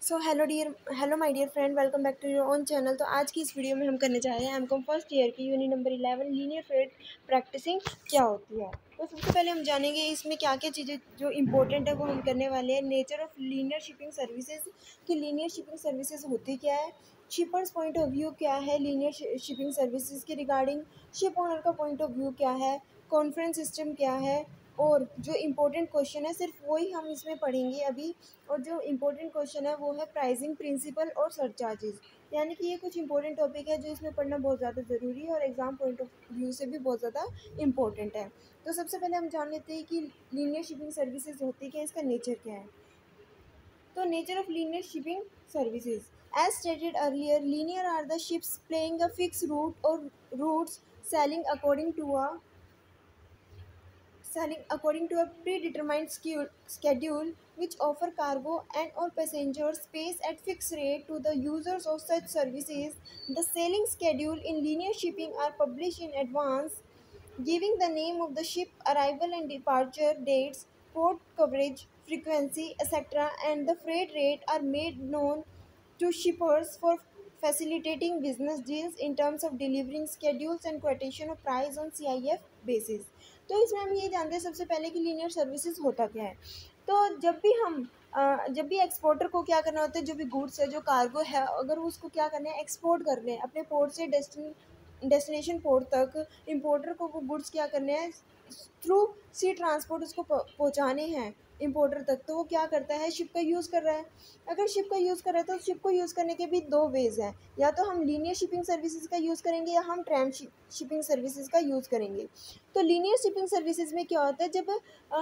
So hello my dear friend, welcome back to your own channel. तो आज की इस वीडियो में हम करने जा रहे हैं एमकॉम फर्स्ट ईयर की unit number 11 linear freight practising क्या होती है। तो सबसे पहले हम जानेंगे इसमें क्या क्या चीज़ें जो इंपॉर्टेंट है वो हम करने वाले हैं। Nature of linear shipping services कि लीनियर शिपिंग सर्विसेज होती क्या है, शिपर्स पॉइंट ऑफ व्यू क्या है लीनियर शिपिंग सर्विसेज के रिगार्डिंग, शिप ओनर का पॉइंट ऑफ व्यू क्या है, कॉन्फ्रेंस सिस्टम क्या है, और जो इम्पोर्टेंट क्वेश्चन है सिर्फ वही हम इसमें पढ़ेंगे अभी। और जो इम्पोर्टेंट क्वेश्चन है वो है प्राइसिंग प्रिंसिपल और सरचार्जेस। यानी कि ये कुछ इंपॉर्टेंट टॉपिक है जो इसमें पढ़ना बहुत ज़्यादा ज़रूरी है और एग्जाम पॉइंट ऑफ व्यू से भी बहुत ज़्यादा इम्पोर्टेंट है। तो सबसे पहले हम जान लेते हैं कि लीनियर शिपिंग सर्विसेज होती क्या है, इसका नेचर क्या है। तो nature of linear shipping services as stated earlier, linear are the ships playing a fix route और routes sailing according to a predetermined schedule which offer cargo and or passenger space at fixed rate to the users of such services. The sailing schedule in linear shipping are published in advance, giving the name of the ship, arrival and departure dates, port coverage, frequency, etc., and the freight rate are made known to shippers for facilitating business deals in terms of delivering schedules and quotation of price on CIF basis. तो इसमें हम ये जानते हैं सबसे पहले कि linear services होता क्या है। तो जब भी एक्सपोर्टर को क्या करना होता है, जो भी गुड्स है, जो कार्गो है, अगर उसको क्या करना है, एक्सपोर्ट कर रहे हैं अपने पोर्ट से डेस्टिनेशन पोर्ट तक, इंपोर्टर को वो गुड्स क्या करने हैं, थ्रू सी ट्रांसपोर्ट उसको पहुंचाने हैं इंपोर्टर तक। तो वो क्या करता है, शिप का यूज़ कर रहा है। अगर शिप का यूज़ कर रहा है तो शिप को यूज़ करने के भी दो वेज हैं, या तो हम लीनियर शिपिंग सर्विसेज का यूज़ करेंगे या हम ट्रांस शिपिंग सर्विसेज का यूज़ करेंगे। तो लीनियर शिपिंग सर्विसेज में क्या होता है, जब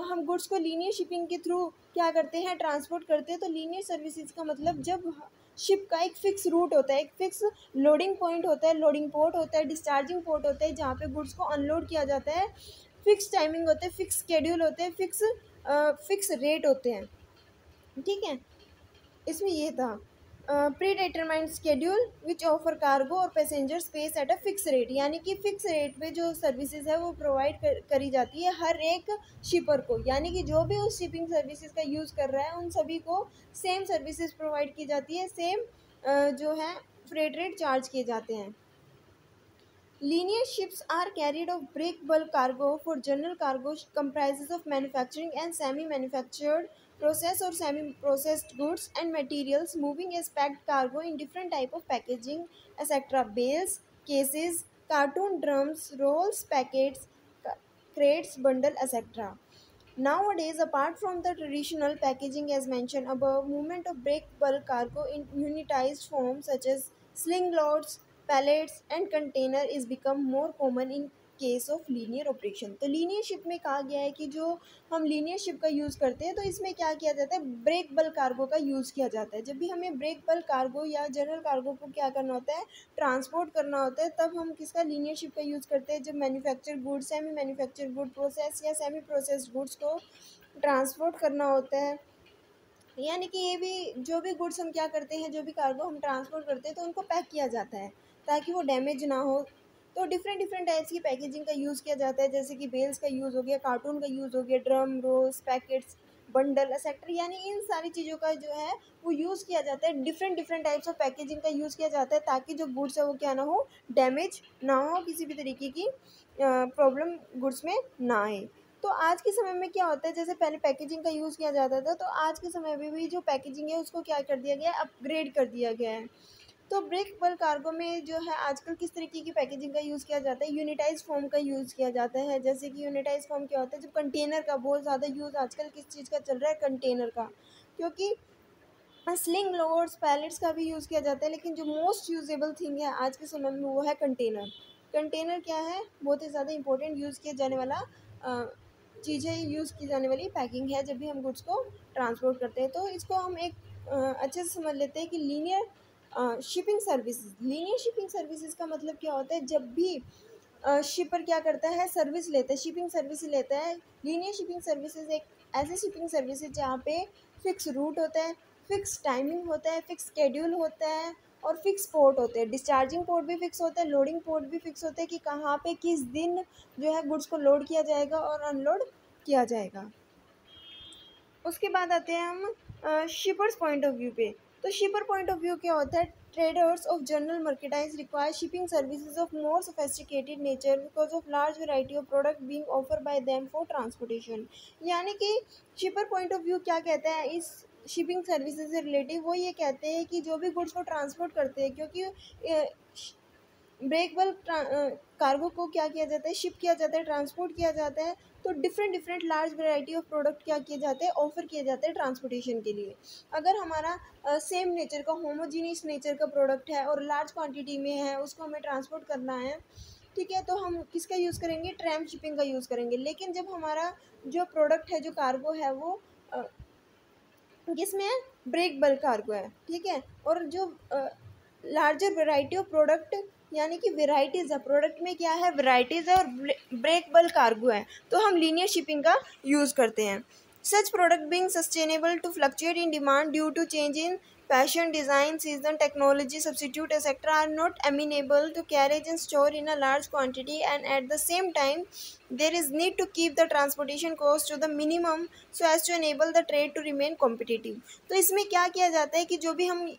हम गुड्स को लीनियर शिपिंग के थ्रू क्या करते हैं, ट्रांसपोर्ट करते हैं। तो लीनियर सर्विसेज का मतलब जब शिप का एक फिक्स रूट होता है, एक फिक्स लोडिंग पॉइंट होता है, लोडिंग पोर्ट होता है, डिस्चार्जिंग पोर्ट होता है, जहाँ पे गुड्स को अनलोड किया जाता है। फिक्स टाइमिंग होते हैं, फिक्स शेड्यूल होते हैं, फिक्स रेट होते हैं। ठीक है, इसमें ये था predetermined schedule which offer cargo और passenger space at a fix rate. यानी कि फिक्स रेट पे जो सर्विसेज है वो प्रोवाइड करी जाती है हर एक शिपर को। यानी कि जो भी उस शिपिंग सर्विसेज का यूज़ कर रहा है उन सभी को सेम सर्विसेज प्रोवाइड की जाती है, सेम जो है फ्रेट रेट चार्ज किए जाते हैं। Linear ships are carried of break bulk cargo for general cargo comprises of manufacturing and semi-manufactured, processed or semi-processed goods and materials moving as packed cargo in different type of packaging, etc. Bales, cases, cartoon drums, rolls, packets, crates, bundle, etc. Nowadays, apart from the traditional packaging as mentioned above, movement of break bulk cargo in unitized form such as slingloads, pallets and container is become more common in case of linear operation. तो linear ship में कहा गया है कि जो हम linear ship का use करते हैं तो इसमें क्या किया जाता है, ब्रेक बल्क कार्गो का यूज़ किया जाता है। जब भी हमें ब्रेक बल्क कार्गो या जनरल कार्गो को क्या करना होता है, ट्रांसपोर्ट करना होता है, तब हम किसका, लीनियर शिप का यूज़ करते हैं। जब manufacture goods, semi manufacture good, process या सेमी प्रोसेस्ड गुड्स को ट्रांसपोर्ट करना होता है। यानी कि ये भी जो भी गुड्स हम क्या करते हैं, जो भी कार्गो हम ट्रांसपोर्ट करते हैं तो उनको पैक किया जाता है ताकि वो डैमेज ना हो। तो डिफरेंट डिफरेंट टाइप्स की पैकेजिंग का यूज़ किया जाता है, जैसे कि बेल्स का यूज़ हो गया, कार्टून का यूज़ हो गया, drum, rolls, packets, bundle etcetera. यानी इन सारी चीज़ों का जो है वो यूज़ किया जाता है। Different different types of packaging का यूज़ किया जाता है ताकि जो गुड्स है वो क्या ना हो, डैमेज ना हो, किसी भी तरीके की प्रॉब्लम गुड्स में ना आए। तो आज के समय में क्या होता है, जैसे पहले पैकेजिंग का यूज़ किया जाता था, तो आज के समय में भी जो पैकेजिंग है उसको क्या कर दिया गया है, अपग्रेड कर दिया गया है। तो ब्रेक बल्क कार्गो में जो है आजकल किस तरीके की पैकेजिंग का यूज़ किया जाता है, यूनिटाइज फॉर्म का यूज़ किया जाता है। जैसे कि यूनिटाइज फॉर्म क्या होता है, जब कंटेनर का बहुत ज़्यादा यूज़ आजकल किस चीज़ का चल रहा है, कंटेनर का। क्योंकि स्लिंग लोड्स, पैलेट्स का भी यूज़ किया जाता है, लेकिन जो मोस्ट यूजेबल थिंग है आज के समय में वो है कंटेनर। कंटेनर क्या है, बहुत ही ज़्यादा इंपॉर्टेंट यूज़ किया जाने वाला चीज़ें यूज़ की जाने वाली पैकिंग है जब भी हम गुड्स को ट्रांसपोर्ट करते हैं। तो इसको हम एक अच्छे से समझ लेते हैं कि लीनियर शिपिंग सर्विसेज का मतलब क्या होता है। जब भी शिपर क्या करता है, सर्विस लेता है, शिपिंग सर्विस लेता है। लीनियर शिपिंग सर्विसेज एक ऐसी शिपिंग सर्विसेज जहाँ पे फिक्स रूट होता है, फिक्स टाइमिंग होता है, फिक्स शेड्यूल होता है और फिक्स पोर्ट होते हैं। डिस्चार्जिंग पोर्ट भी फिक्स होता है, लोडिंग पोर्ट भी फिक्स होता है कि कहाँ पे किस दिन जो है गुड्स को लोड किया जाएगा और अनलोड किया जाएगा। उसके बाद आते हैं हम शिपर्स पॉइंट ऑफ व्यू पे। तो शिपर पॉइंट ऑफ व्यू क्या होता है, traders of general merchandise require shipping services of more sophisticated nature because of large variety of product being offer by them for transportation. यानी कि शिपर पॉइंट ऑफ व्यू क्या कहता है इस शिपिंग सर्विसेज से रिलेटिव, वो ये कहते हैं कि जो भी गुड्स को ट्रांसपोर्ट करते हैं, क्योंकि ब्रेक बल्क कार्गो को क्या किया जाता है, शिप किया जाता है, ट्रांसपोर्ट किया जाता है, तो different different large variety of product क्या किए जाते हैं, ऑफर किए जाते हैं ट्रांसपोर्टेशन के लिए। अगर हमारा सेम नेचर का होमोजीनियस नेचर का प्रोडक्ट है और लार्ज क्वांटिटी में है, उसको हमें ट्रांसपोर्ट करना है, ठीक है, तो हम किसका यूज़ करेंगे, ट्रैम शिपिंग का यूज़ करेंगे। लेकिन जब हमारा जो प्रोडक्ट है, जो कार्गो है, वो किसमें है, ब्रेक बल्क कार्गो है, ठीक है, और जो लार्जर वेराइटी ऑफ प्रोडक्ट, यानी कि वेराइटीज़ है प्रोडक्ट में, क्या है, वेराइटीज़ है और ब्रेक बल्क कार्गो है, तो हम लीनियर शिपिंग का यूज़ करते हैं। Such product being sustainable to fluctuate in demand due to change in fashion, design, season, technology, substitute, etc. are not amenable to carriage and store in a large quantity, and at the same time there is need to keep the transportation cost to the minimum so as to enable the trade to remain competitive। तो इसमें क्या किया जाता है कि जो भी हम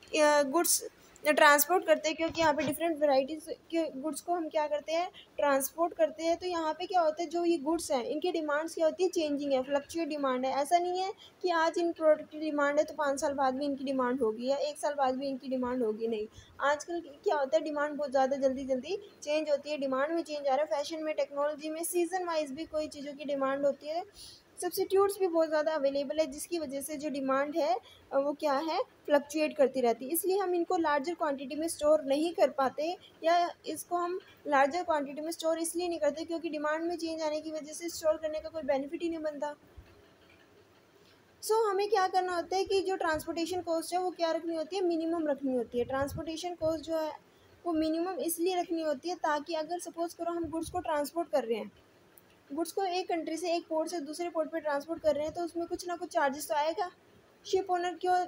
गुड्स ट्रांसपोर्ट करते हैं, क्योंकि यहाँ पे डिफरेंट वैराइटीज़ के गुड्स को हम क्या करते हैं, ट्रांसपोर्ट करते हैं, तो यहाँ पे क्या होता है, जो ये गुड्स हैं इनकी डिमांड्स क्या होती है, चेंजिंग है, फ्लक्चुएट डिमांड है। ऐसा नहीं है कि आज इन प्रोडक्ट की डिमांड है तो 5 साल बाद भी इनकी डिमांड होगी या 1 साल बाद भी इनकी डिमांड होगी, नहीं। आजकल क्या होता है, डिमांड बहुत ज़्यादा जल्दी जल्दी चेंज होती है, डिमांड में चेंज आ रहा है, फैशन में, टेक्नोलॉजी में, सीज़न वाइज भी कोई चीज़ों की डिमांड होती है, सब्सिट्यूट्स भी बहुत ज़्यादा अवेलेबल है, जिसकी वजह से जो डिमांड है वो क्या है, फ्लक्चुएट करती रहती है। इसलिए हम इनको लार्जर क्वांटिटी में स्टोर नहीं कर पाते, या इसको हम लार्जर क्वांटिटी में स्टोर इसलिए नहीं करते क्योंकि डिमांड में चेंज आने की वजह से स्टोर करने का कोई बेनिफिट ही नहीं बनता। हमें क्या करना होता है कि जो ट्रांसपोर्टेशन कॉस्ट है वो क्या रखनी होती है, मिनिमम रखनी होती है। ट्रांसपोर्टेशन कॉस्ट जो है वो मिनिमम इसलिए रखनी होती है ताकि अगर सपोज़ करो हम गुड्स को ट्रांसपोर्ट कर रहे हैं, गुड्स को एक कंट्री से, एक पोर्ट से दूसरे पोर्ट पे ट्रांसपोर्ट कर रहे हैं, तो उसमें कुछ ना कुछ चार्जेस तो आएगा। शिप ओनर क्यों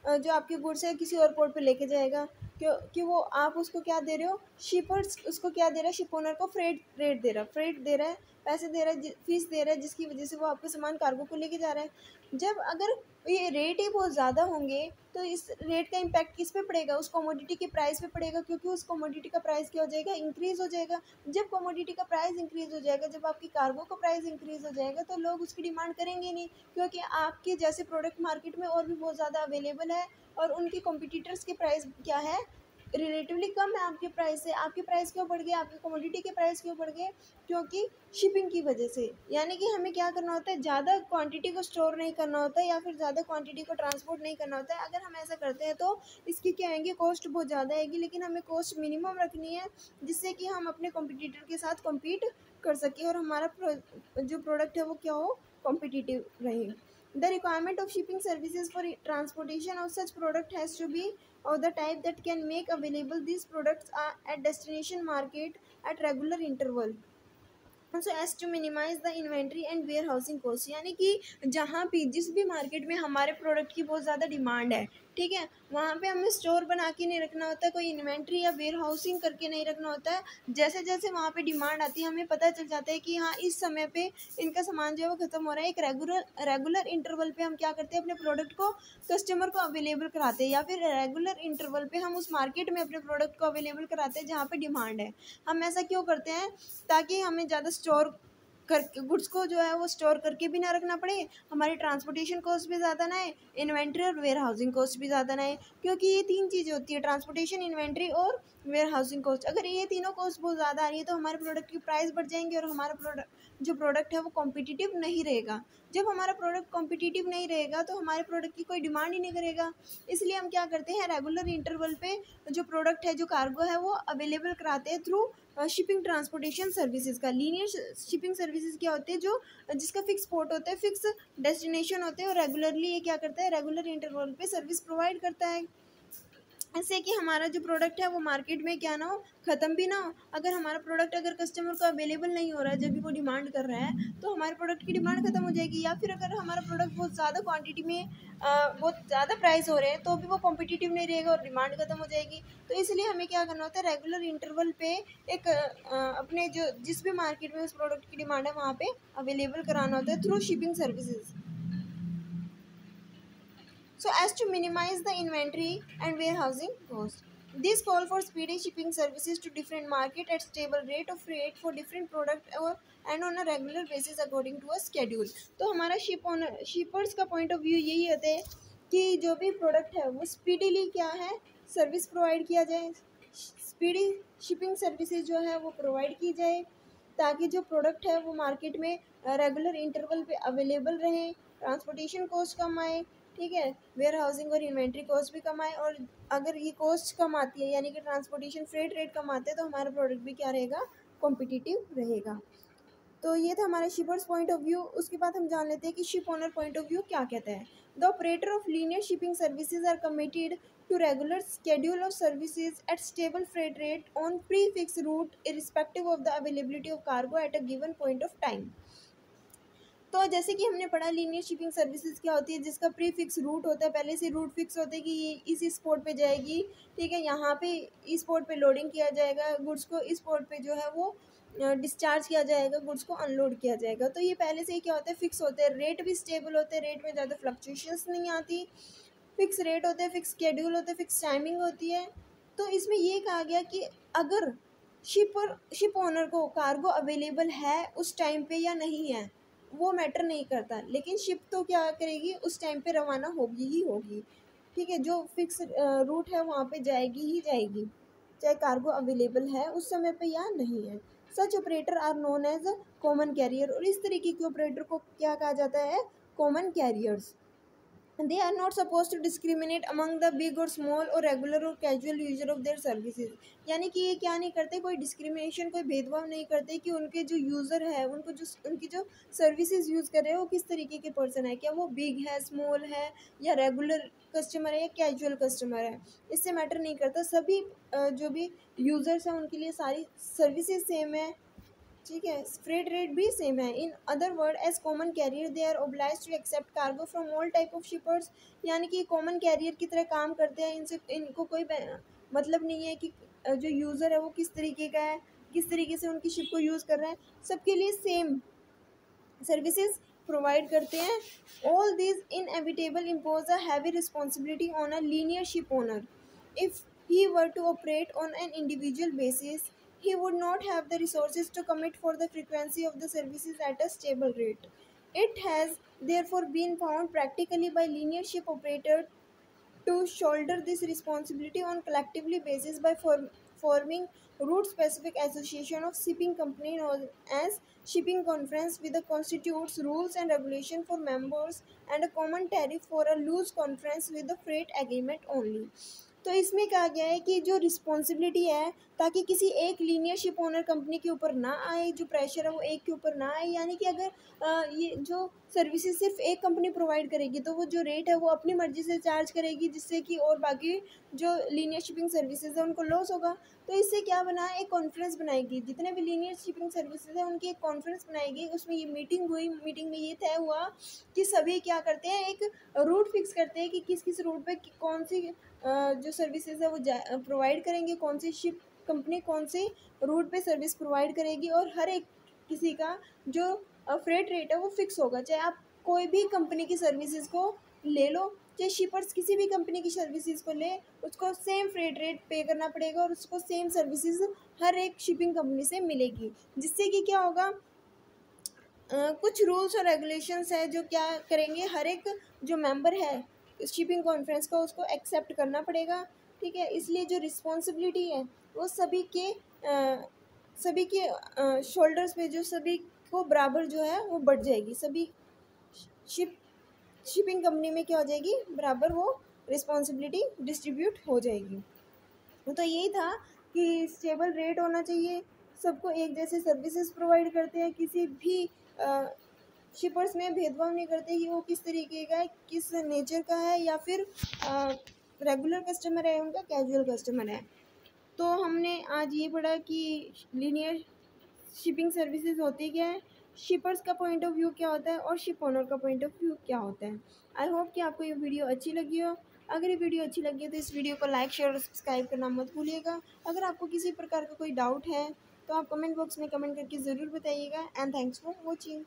जो आपके गुड्स है किसी और पोर्ट पे लेके जाएगा, क्यों कि वो आप उसको क्या दे रहे हो, शिपर्स उसको क्या दे रहा है, शिप ओनर को फ्रेट रेट दे रहा है, फ्रेट दे रहा है, पैसे दे रहा है, फीस दे रहा है, जिसकी वजह से वो आपका सामान कार्गो को लेके जा रहा है। जब अगर ये रेट ही बहुत ज़्यादा होंगे तो इस रेट का इम्पैक्ट किस पे पड़ेगा, उस कमोडिटी के प्राइस पे पड़ेगा, क्योंकि उस कमोडिटी का प्राइस क्या हो जाएगा, इंक्रीज़ हो जाएगा। जब कमोडिटी का प्राइस इंक्रीज़ हो जाएगा, जब आपकी कार्गो का प्राइस इंक्रीज़ हो जाएगा, तो लोग उसकी डिमांड करेंगे नहीं, क्योंकि आपके जैसे प्रोडक्ट मार्केट में और भी बहुत ज़्यादा अवेलेबल है और उनके कॉम्पिटिटर्स के प्राइस क्या है, रिलेटिवली कम है आपके प्राइस से। आपके प्राइस क्यों बढ़ गए, आपके कमोडिटी के प्राइस क्यों बढ़ गए, क्योंकि शिपिंग की वजह से। यानी कि हमें क्या करना होता है, ज़्यादा क्वांटिटी को स्टोर नहीं करना होता है या फिर ज़्यादा क्वांटिटी को ट्रांसपोर्ट नहीं करना होता है। अगर हम ऐसा करते हैं तो इसकी क्या आएंगी, कॉस्ट बहुत ज़्यादा आएगी, लेकिन हमें कॉस्ट मिनिमम रखनी है जिससे कि हम अपने कॉम्पिटिटर के साथ कम्पीट कर सकें और हमारा जो प्रोडक्ट है वो क्या हो, कॉम्पिटिटिव रहे। The requirement of shipping services for transportation of such product has to be of the type that can make available these products at destination market at regular interval, so as to minimise the inventory and warehousing cost. यानी कि जहाँ भी जिस भी market में हमारे product की बहुत ज़्यादा डिमांड है, ठीक है, वहाँ पे हमें स्टोर बना के नहीं रखना होता है, कोई इन्वेंट्री या वेयर हाउसिंग करके नहीं रखना होता है। जैसे जैसे वहाँ पे डिमांड आती है हमें पता चल जाता है कि हाँ इस समय पे इनका सामान जो है वो ख़त्म हो रहा है। एक रेगुलर इंटरवल पे हम क्या करते हैं, अपने प्रोडक्ट को कस्टमर को अवेलेबल कराते हैं, या फिर रेगुलर इंटरवल पे हम उस मार्केट में अपने प्रोडक्ट को अवेलेबल कराते हैं जहाँ पे डिमांड है। हम ऐसा क्यों करते हैं, ताकि हमें ज़्यादा स्टोर कर गुड्स को जो है वो स्टोर करके भी ना रखना पड़े, हमारी ट्रांसपोर्टेशन कॉस्ट भी ज़्यादा ना है, इन्वेंट्री और वेयर हाउसिंग कॉस्ट भी ज़्यादा ना है। क्योंकि ये 3 चीज़ें होती है, ट्रांसपोर्टेशन, इन्वेंट्री और वेयर हाउसिंग कॉस्ट। अगर ये तीनों कॉस्ट बहुत ज़्यादा आ रही है तो हमारे प्रोडक्ट की प्राइस बढ़ जाएंगे और हमारा जो प्रोडक्ट है वो कॉम्पिटिटिव नहीं रहेगा। जब हमारा प्रोडक्ट कॉम्पिटिटिव नहीं रहेगा तो हमारे प्रोडक्ट की कोई डिमांड ही नहीं करेगा। इसलिए हम क्या करते हैं, रेगुलर इंटरवल पे जो प्रोडक्ट है, जो कार्गो है, वो अवेलेबल कराते हैं थ्रू शिपिंग ट्रांसपोर्टेशन सर्विसेज का। लीनियर शिपिंग सर्विसेज क्या होते हैं, जो जिसका फिक्स पोर्ट होता है, फिक्स डेस्टिनेशन होते हैं, और रेगुलरली ये क्या करता है, रेगुलर इंटरवल पे सर्विस प्रोवाइड करता है। ऐसे कि हमारा जो प्रोडक्ट है वो मार्केट में क्या ना हो, ख़त्म भी ना हो। अगर हमारा प्रोडक्ट अगर कस्टमर को अवेलेबल नहीं हो रहा है जब भी वो डिमांड कर रहा है, तो हमारे प्रोडक्ट की डिमांड ख़त्म हो जाएगी। या फिर अगर हमारा प्रोडक्ट बहुत ज़्यादा क्वांटिटी में बहुत ज़्यादा प्राइस हो रहे हैं तो भी वो कॉम्पिटिटिव नहीं रहेगा और डिमांड ख़त्म हो जाएगी। तो इसलिए हमें क्या करना होता है, रेगुलर इंटरवल पे एक अपने जो जिस भी मार्केट में उस प्रोडक्ट की डिमांड है वहाँ पे अवेलेबल कराना होता है through shipping services. so as to minimize the inventory and warehousing cost. This call for speedy shipping services to different market at stable rate of freight for different product or and on a regular basis according to a schedule. तो हमारा shippers का point of view यही होता है कि जो भी product है वो स्पीडीली क्या है सर्विस प्रोवाइड किया जाए, स्पीडी शिपिंग सर्विसेज जो है वो प्रोवाइड की जाए ताकि जो प्रोडक्ट है वो मार्केट में रेगुलर इंटरवल पे अवेलेबल रहे, ट्रांसपोर्टेशन कॉस्ट कम आए, ठीक है, वेयर हाउसिंग और इन्वेंट्री कॉस्ट भी कम आए। और अगर ये कॉस्ट कम आती है यानी कि ट्रांसपोर्टेशन फ्रेट रेट कम आते हैं तो हमारा प्रोडक्ट भी क्या रहेगा, कॉम्पिटिटिव रहेगा। तो ये था हमारा शिपर्स पॉइंट ऑफ व्यू। उसके बाद हम जान लेते हैं कि ship owner point of view क्या कहता है। The operator of linear shipping services are committed to regular schedule of services at stable freight rate on prefix route irrespective of the availability of cargo at a given point of time। तो जैसे कि हमने पढ़ा linear shipping services क्या होती है, जिसका pre fix root होता है, पहले से रूट फिक्स होता है कि ये इस स्पॉट पे जाएगी, ठीक है, यहाँ पे इस स्पॉट पे लोडिंग किया जाएगा गुड्स को, इस स्पॉट पे जो है वो डिस्चार्ज किया जाएगा, गुड्स को अनलोड किया जाएगा। तो ये पहले से ही क्या होता है, फिक्स होते हैं, रेट भी स्टेबल होते हैं, रेट में ज़्यादा फ्लक्चुएशंस नहीं आती, फिक्स रेट होते हैं, फिक्स शेड्यूल होते हैं, फिक्स टाइमिंग होती है। तो इसमें ये कहा गया कि अगर शिप ओनर को कार्गो अवेलेबल है उस टाइम पे या नहीं है वो मैटर नहीं करता, लेकिन शिप तो क्या करेगी, उस टाइम पे रवाना होगी ही होगी, ठीक है, जो फिक्स रूट है वहाँ पे जाएगी ही जाएगी, चाहे कार्गो अवेलेबल है उस समय पे या नहीं है। Such operator are known as common carrier, और इस तरीके के ऑपरेटर को क्या कहा जाता है, common carriers. They are not supposed to discriminate among the big or small or regular or casual user of their services। यानी कि ये क्या नहीं करते, कोई डिस्क्रिमिनेशन, कोई भेदभाव नहीं करते कि उनके जो यूज़र है, उनको जो उनकी जो सर्विसेज यूज़ कर रहे हैं वो किस तरीके के पर्सन है, क्या वो बिग है, स्मॉल है, या रेगुलर कस्टमर है या कैजुअल कस्टमर है, इससे मैटर नहीं करता। सभी जो भी यूज़र्स हैं उनके लिए सारी सर्विसेज सेम है, ठीक है, फ्रेट रेट भी सेम है। In other word as common carrier they are obliged to accept cargo from all type of shippers. यानी कि कॉमन कैरियर की तरह काम करते हैं, इनसे इनको कोई मतलब नहीं है कि जो यूज़र है वो किस तरीके का है, किस तरीके से उनकी शिप को यूज़ कर रहे हैं, सबके लिए सेम सर्विसेज प्रोवाइड करते हैं। All this inevitable impose a heavy responsibility on a linear ship owner. If he were to operate on an individual basis, he would not have the resources to commit for the frequency of the services at a stable rate. It has therefore been found practically by linear ship operators to shoulder this responsibility on collectively basis by forming route specific association of shipping company known as shipping conference with the constitutes rules and regulation for members and a common tariff for a loose conference with the freight agreement only। तो इसमें कहा गया है कि जो responsibility है ताकि किसी एक लीनियर शिप ओनर कंपनी के ऊपर ना आए, जो प्रेशर है वो एक के ऊपर ना आए, यानी कि अगर ये जो सर्विसेज सिर्फ एक कंपनी प्रोवाइड करेगी तो वो जो रेट है वो अपनी मर्जी से चार्ज करेगी, जिससे कि और बाकी जो लीनियर शिपिंग सर्विसेज है उनको लॉस होगा। तो इससे क्या बना, एक कॉन्फ्रेंस बनाएगी, जितने भी लीनियर शिपिंग सर्विसेज है उनकी एक कॉन्फ्रेंस बनाएगी, उसमें ये मीटिंग हुई, मीटिंग में ये तय हुआ कि सभी क्या करते हैं, एक रूट फिक्स करते हैं कि किस किस रूट पे कौन सी जो सर्विसेज है वो प्रोवाइड करेंगे, कौन सी शिप कंपनी कौन से रूट पे सर्विस प्रोवाइड करेगी, और हर एक किसी का जो फ्रेट रेट है वो फिक्स होगा। चाहे आप कोई भी कंपनी की सर्विसेज को ले लो, चाहे शिपर्स किसी भी कंपनी की सर्विसेज को ले, उसको सेम फ्रेट रेट पे करना पड़ेगा और उसको सेम सर्विसेज हर एक शिपिंग कंपनी से मिलेगी, जिससे कि क्या होगा, कुछ रूल्स और रेगुलेशंस है जो क्या करेंगे, हर एक जो मेंबर है शिपिंग कॉन्फ्रेंस का उसको एक्सेप्ट करना पड़ेगा, ठीक है। इसलिए जो रिस्पॉन्सिबिलिटी है वो सभी के शोल्डर्स पे, जो सभी को बराबर जो है वो बढ़ जाएगी, सभी शिपिंग कंपनी में क्या हो जाएगी, बराबर वो रिस्पॉन्सिबिलिटी डिस्ट्रीब्यूट हो जाएगी। तो यही था कि स्टेबल रेट होना चाहिए, सबको एक जैसे सर्विसेज प्रोवाइड करते हैं, किसी भी शिपर्स में भेदभाव नहीं करते कि वो किस तरीके का है, किस नेचर का है, या फिर रेगुलर कस्टमर है उनका कैजुअल कस्टमर है। तो हमने आज ये पढ़ा कि लीनियर शिपिंग सर्विसेज होती क्या है, शिपर्स का पॉइंट ऑफ व्यू क्या होता है और शिप ओनर का पॉइंट ऑफ व्यू क्या होता है। आई होप कि आपको ये वीडियो अच्छी लगी हो। अगर ये वीडियो अच्छी लगी है तो इस वीडियो को लाइक, शेयर और सब्सक्राइब करना मत भूलिएगा। अगर आपको किसी प्रकार का कोई डाउट है तो आप कमेंट बॉक्स में कमेंट करके ज़रूर बताइएगा। And thanks for watching.